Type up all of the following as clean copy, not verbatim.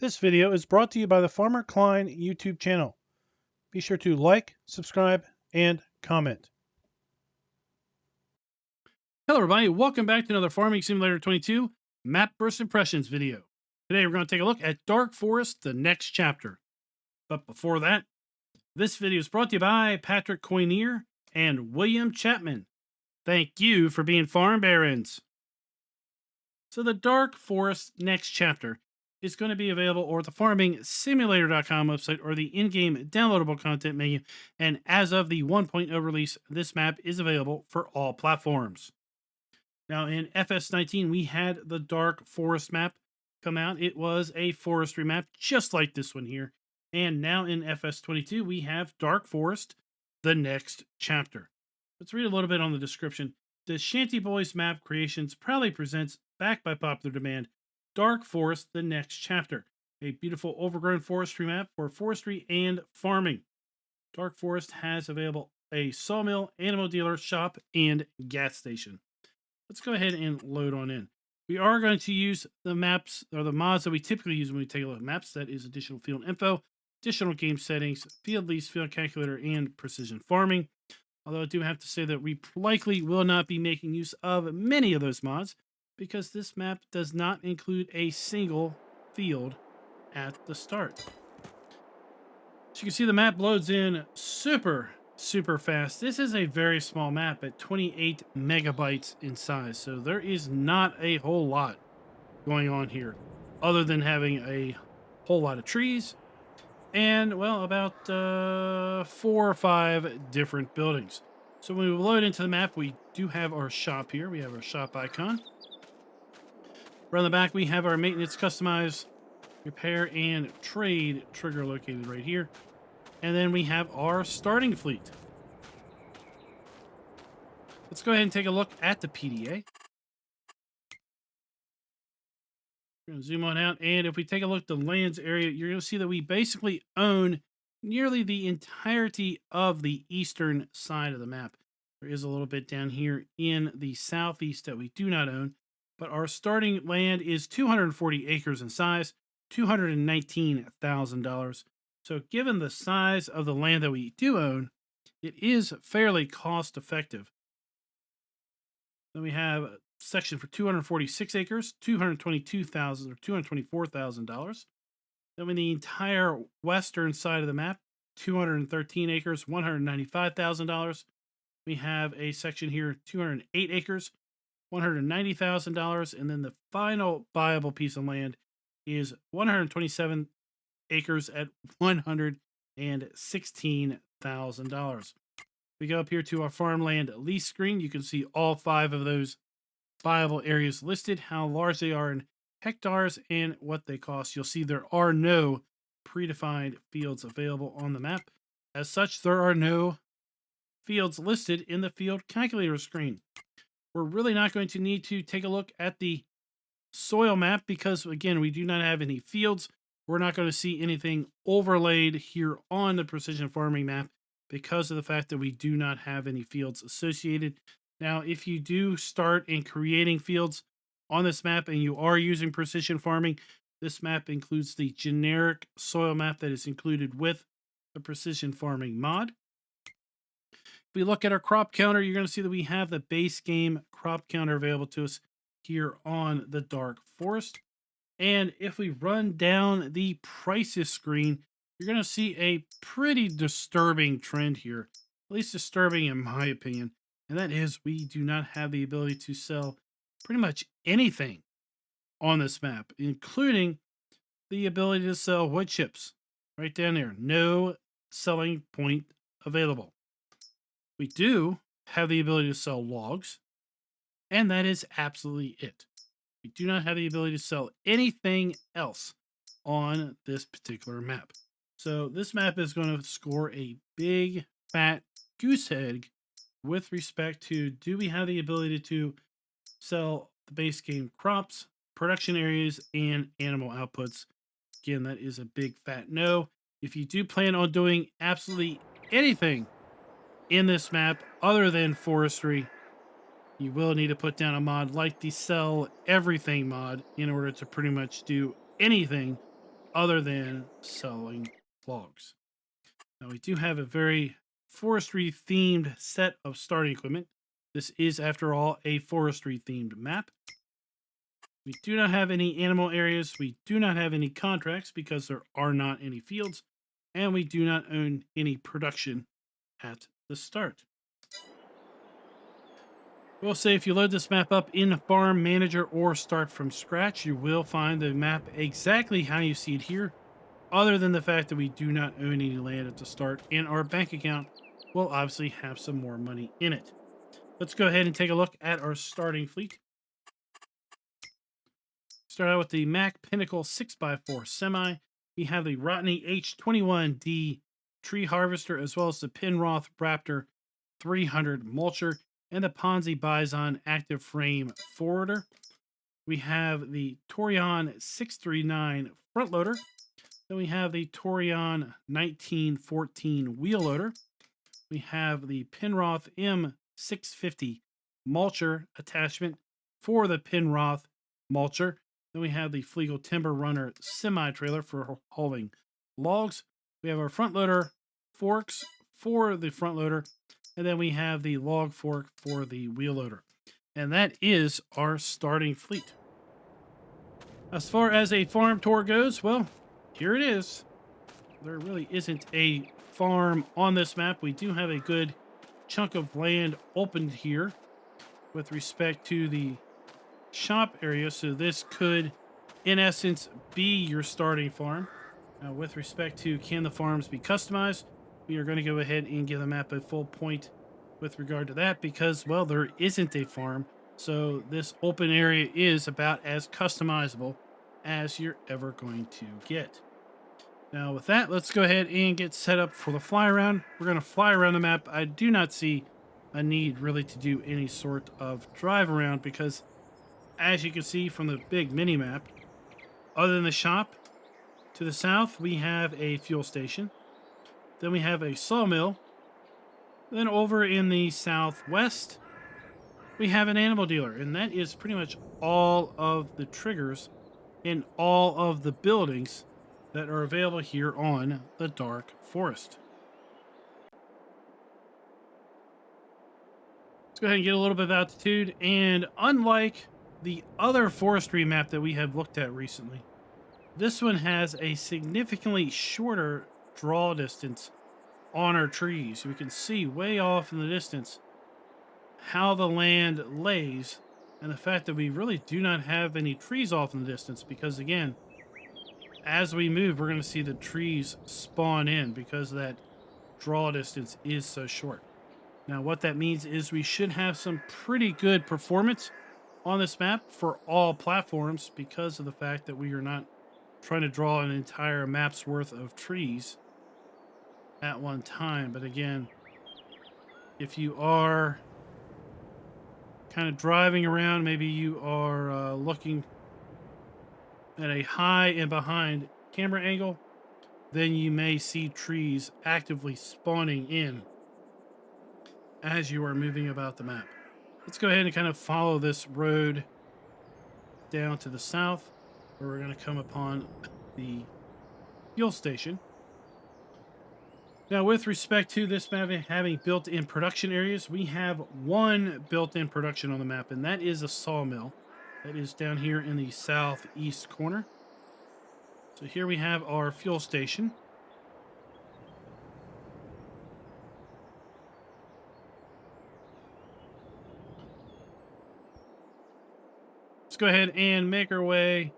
This video is brought to you by the FARMER-KLEIN YouTube channel. Be sure to like, subscribe, and comment. Hello everybody, welcome back to another Farming Simulator 22 Map First Impressions video. Today we're going to take a look at Dark Forest, the next chapter. But before that, this video is brought to you by Patrick Coynier and William Chapman. Thank you for being farm barons. So the Dark Forest next chapter is going to be available over the farmingsimulator.com website or the in-game downloadable content menu. And as of the 1.0 release, this map is available for all platforms. Now in FS19, we had the Dark Forest map come out. It was a forestry map, just like this one here. And now in FS22, we have Dark Forest, the next chapter. Let's read a little bit on the description. The Shantyboys Map Creations proudly presents, backed by popular demand, Dark Forest, the next chapter. A beautiful overgrown forestry map for forestry and farming. Dark Forest has available a sawmill, animal dealer, shop, and gas station. Let's go ahead and load on in. We are going to use the maps, or the mods that we typically use when we take a look at maps. That is additional field info, additional game settings, field lease, field calculator, and precision farming. Although I do have to say that we likely will not be making use of many of those mods, because this map does not include a single field at the start. As you can see, the map loads in super fast. This is a very small map at 28 megabytes in size, so there is not a whole lot going on here other than having a whole lot of trees and, well, about 4 or 5 different buildings. So when we load into the map, we do have our shop here. We have our shop icon. Around the back, we have our maintenance, customize, repair, and trade trigger located right here. And then we have our starting fleet. Let's go ahead and take a look at the PDA. We're going to zoom on out. And if we take a look at the lands area, you're going to see that we basically own nearly the entirety of the eastern side of the map. There is a little bit down here in the southeast that we do not own. But our starting land is 240 acres in size, $219,000. So given the size of the land that we do own, it is fairly cost effective. Then we have a section for 246 acres, $222,000 or $224,000. Then in the entire western side of the map, 213 acres, $195,000. We have a section here, 208 acres, $190,000, and then the final viable piece of land is 127 acres at $116,000. We go up here to our farmland lease screen. You can see all 5 of those viable areas listed, how large they are in hectares, and what they cost. You'll see there are no predefined fields available on the map. As such, there are no fields listed in the field calculator screen. We're really not going to need to take a look at the soil map because, again, we do not have any fields. We're not going to see anything overlaid here on the precision farming map because of the fact that we do not have any fields associated. Now, if you do start in creating fields on this map and you are using precision farming, this map includes the generic soil map that is included with the precision farming mod. If we look at our crop counter, you're going to see that we have the base game crop counter available to us here on the Dark Forest. And if we run down the prices screen, you're going to see a pretty disturbing trend here, at least disturbing in my opinion. And that is we do not have the ability to sell pretty much anything on this map, including the ability to sell wood chips right down there. No selling point available. We do have the ability to sell logs, and that is absolutely it. We do not have the ability to sell anything else on this particular map. So this map is going to score a big fat goose egg with respect to, do we have the ability to sell the base game crops, production areas, and animal outputs? Again, that is a big fat no. If you do plan on doing absolutely anything in this map other than forestry, you will need to put down a mod like the sell everything mod in order to pretty much do anything other than selling logs. Now we do have a very forestry themed set of starting equipment. This is, after all, a forestry themed map. We do not have any animal areas. We do not have any contracts because there are not any fields. And we do not own any production at the start. We'll say if you load this map up in Farm Manager or start from scratch, you will find the map exactly how you see it here, other than the fact that we do not own any land at the start, and our bank account will obviously have some more money in it. Let's go ahead and take a look at our starting fleet. Start out with the Mack Pinnacle 6x4 Semi. We have the Rotney H21D Tree Harvester, as well as the Penroth Raptor 300 Mulcher, and the Ponzi Bison Active Frame Forwarder. We have the Torion 639 Front Loader. Then we have the Torion 1914 Wheel Loader. We have the Penroth M650 Mulcher attachment for the Penroth Mulcher. Then we have the Flegel Timber Runner semi-trailer for hauling logs. We have our front loader forks for the front loader. And then we have the log fork for the wheel loader. And that is our starting fleet. As far as a farm tour goes, well, here it is. There really isn't a farm on this map. We do have a good chunk of land opened here with respect to the shop area, so this could in essence be your starting farm. Now with respect to can the farms be customized, we are going to go ahead and give the map a full point with regard to that because, well, there isn't a farm, so this open area is about as customizable as you're ever going to get. Now with that, let's go ahead and get set up for the fly around. We're going to fly around the map. I do not see a need really to do any sort of drive around because, as you can see from the big mini map, other than the shop to the south, we have a fuel station. Then we have a sawmill. Then over in the southwest, we have an animal dealer. And that is pretty much all of the triggers in all of the buildings that are available here on the Dark Forest. Let's go ahead and get a little bit of altitude. And unlike the other forestry map that we have looked at recently, this one has a significantly shorter draw distance on our trees. We can see way off in the distance how the land lays, and the fact that we really do not have any trees off in the distance because, again, as we move, we're going to see the trees spawn in because that draw distance is so short. Now, what that means is we should have some pretty good performance on this map for all platforms because of the fact that we are not trying to draw an entire map's worth of trees at one time. But again, if you are kind of driving around, maybe you are looking at a high and behind camera angle, then you may see trees actively spawning in as you are moving about the map. Let's go ahead and kind of follow this road down to the south, where we're going to come upon the fuel station. Now, with respect to this map having built-in production areas, we have one built-in production on the map, and that is a sawmill. That is down here in the southeast corner. So here we have our fuel station. Let's go ahead and make our way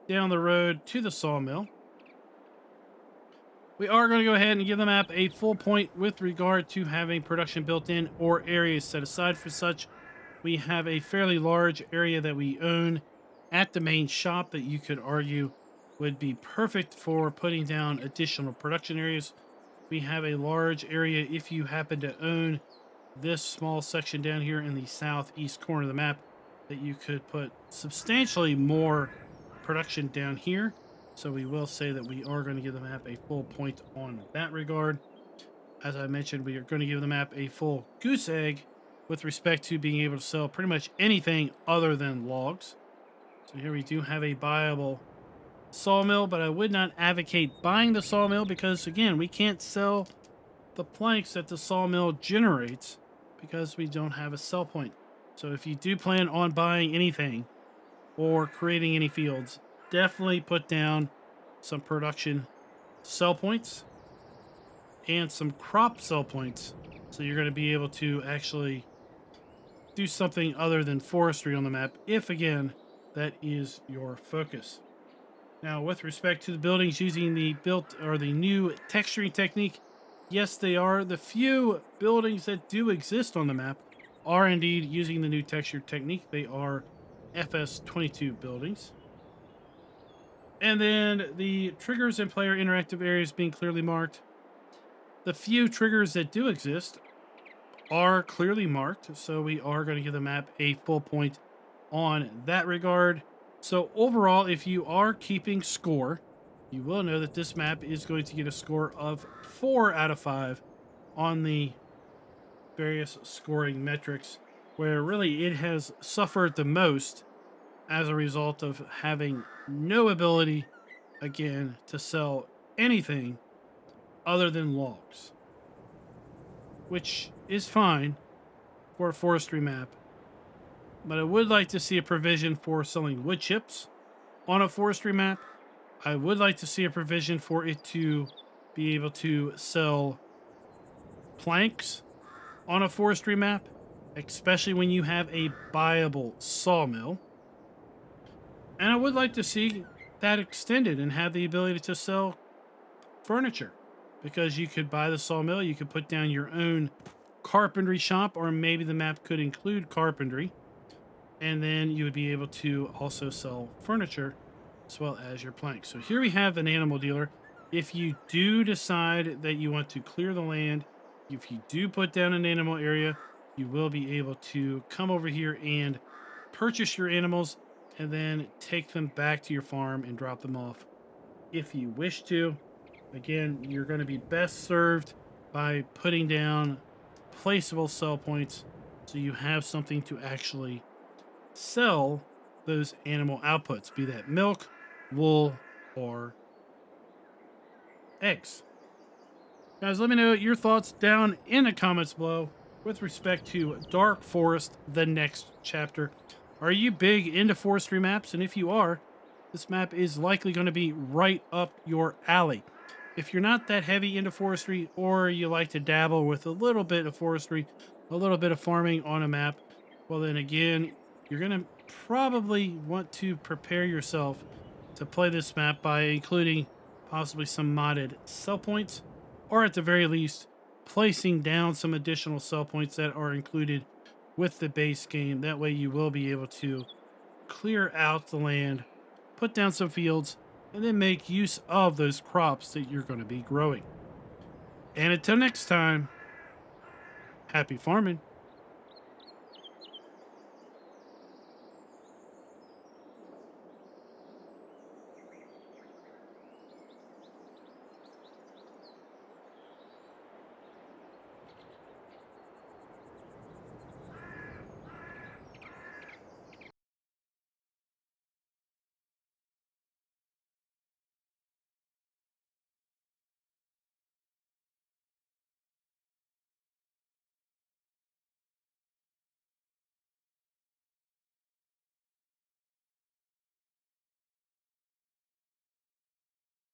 down the road to the sawmill. We are going to go ahead and give the map a full point with regard to having production built in or areas set aside for such. We have a fairly large area that we own at the main shop that you could argue would be perfect for putting down additional production areas. We have a large area if you happen to own this small section down here in the southeast corner of the map that you could put substantially more production down here. So we will say that we are going to give the map a full point on that regard. As I mentioned, we are going to give the map a full goose egg with respect to being able to sell pretty much anything other than logs. So here we do have a viable sawmill, but I would not advocate buying the sawmill because, again, we can't sell the planks that the sawmill generates because we don't have a sell point. So if you do plan on buying anything or creating any fields, definitely put down some production sell points and some crop sell points. So you're going to be able to actually do something other than forestry on the map if, again, that is your focus. Now, with respect to the buildings using the new texturing technique, yes, they are. The few buildings that do exist on the map are indeed using the new texture technique. They are FS22 buildings. And then the triggers and player interactive areas being clearly marked. The few triggers that do exist are clearly marked, so we are going to give the map a full point on that regard. So overall, if you are keeping score, you will know that this map is going to get a score of 4 out of 5 on the various scoring metrics, where really it has suffered the most as a result of having no ability, again, to sell anything other than logs, which is fine for a forestry map. But I would like to see a provision for selling wood chips on a forestry map. I would like to see a provision for it to be able to sell planks on a forestry map, especially when you have a buyable sawmill. And I would like to see that extended and have the ability to sell furniture, because you could buy the sawmill, you could put down your own carpentry shop, or maybe the map could include carpentry, and then you would be able to also sell furniture as well as your planks. So here we have an animal dealer. If you do decide that you want to clear the land, if you do put down an animal area, you will be able to come over here and purchase your animals and then take them back to your farm and drop them off if you wish to. Again, you're going to be best served by putting down placeable sell points so you have something to actually sell those animal outputs, be that milk, wool, or eggs. Guys, let me know your thoughts down in the comments below with respect to Dark Forest, the next chapter. Are you big into forestry maps? And if you are, this map is likely going to be right up your alley. If you're not that heavy into forestry, or you like to dabble with a little bit of forestry, a little bit of farming on a map, well then again, you're going to probably want to prepare yourself to play this map by including possibly some modded sell points, or at the very least, placing down some additional sell points that are included with the base game. That way you will be able to clear out the land, put down some fields, and then make use of those crops that you're going to be growing. And until next time, happy farming.